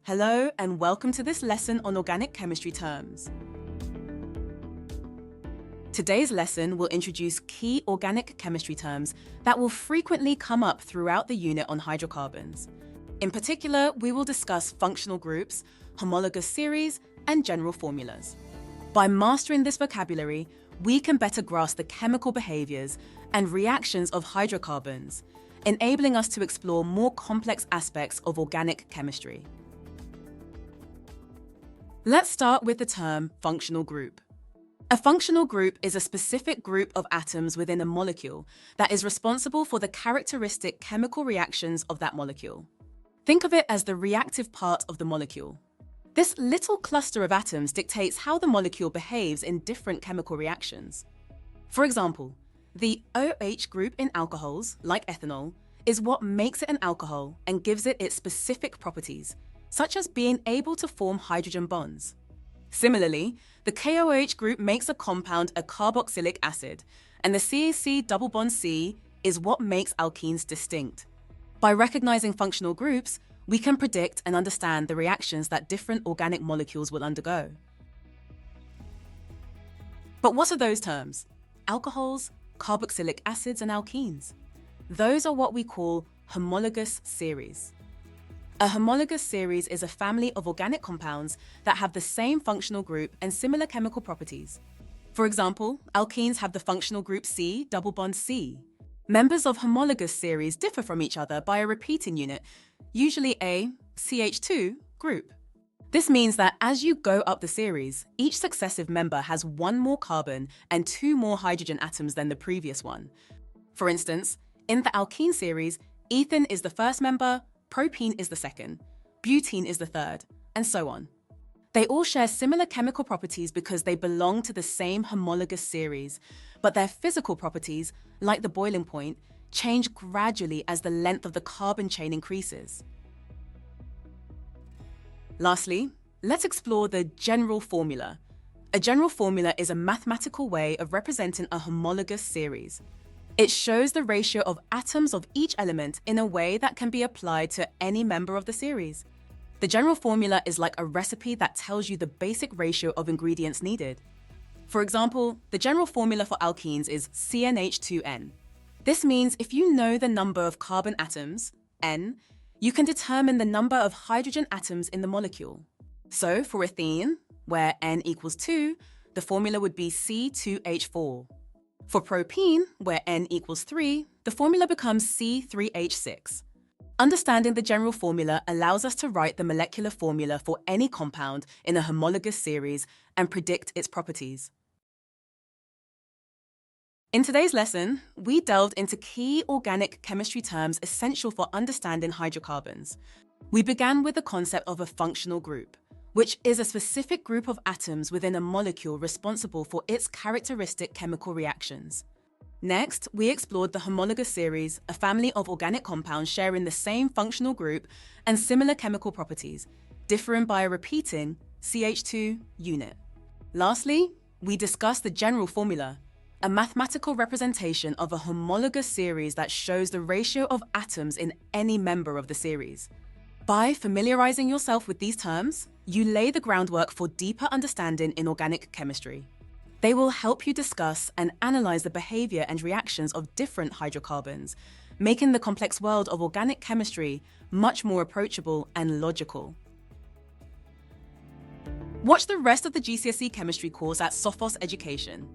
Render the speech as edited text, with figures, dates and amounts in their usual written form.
Hello and welcome to this lesson on organic chemistry terms. Today's lesson will introduce key organic chemistry terms that will frequently come up throughout the unit on hydrocarbons. In particular, we will discuss functional groups, homologous series, and general formulas. By mastering this vocabulary, we can better grasp the chemical behaviors and reactions of hydrocarbons, enabling us to explore more complex aspects of organic chemistry. Let's start with the term functional group. A functional group is a specific group of atoms within a molecule that is responsible for the characteristic chemical reactions of that molecule. Think of it as the reactive part of the molecule. This little cluster of atoms dictates how the molecule behaves in different chemical reactions. For example, the OH group in alcohols, like ethanol, is what makes it an alcohol and gives it its specific properties, such as being able to form hydrogen bonds. Similarly, the KOH group makes a compound a carboxylic acid, and the CAC double bond C is what makes alkenes distinct. By recognizing functional groups, we can predict and understand the reactions that different organic molecules will undergo. But what are those terms? Alcohols, carboxylic acids, and alkenes. Those are what we call homologous series. A homologous series is a family of organic compounds that have the same functional group and similar chemical properties. For example, alkenes have the functional group C double bond C. Members of homologous series differ from each other by a repeating unit, usually a CH2 group. This means that as you go up the series, each successive member has one more carbon and two more hydrogen atoms than the previous one. For instance, in the alkene series, ethene is the first member, propene is the second, butene is the third, and so on. They all share similar chemical properties because they belong to the same homologous series, but their physical properties, like the boiling point, change gradually as the length of the carbon chain increases. Lastly, let's explore the general formula. A general formula is a mathematical way of representing a homologous series. It shows the ratio of atoms of each element in a way that can be applied to any member of the series. The general formula is like a recipe that tells you the basic ratio of ingredients needed. For example, the general formula for alkenes is CnH2n. This means if you know the number of carbon atoms, N, you can determine the number of hydrogen atoms in the molecule. So for ethene, where N equals 2, the formula would be C2H4. For propene, where N equals 3, the formula becomes C3H6. Understanding the general formula allows us to write the molecular formula for any compound in a homologous series and predict its properties. In today's lesson, we delved into key organic chemistry terms essential for understanding hydrocarbons. We began with the concept of a functional group, which is a specific group of atoms within a molecule responsible for its characteristic chemical reactions. Next, we explored the homologous series, a family of organic compounds sharing the same functional group and similar chemical properties, differing by a repeating CH2 unit. Lastly, we discussed the general formula, a mathematical representation of a homologous series that shows the ratio of atoms in any member of the series. By familiarizing yourself with these terms, you lay the groundwork for deeper understanding in organic chemistry. They will help you discuss and analyze the behavior and reactions of different hydrocarbons, making the complex world of organic chemistry much more approachable and logical. Watch the rest of the GCSE Chemistry course at Sophos Education.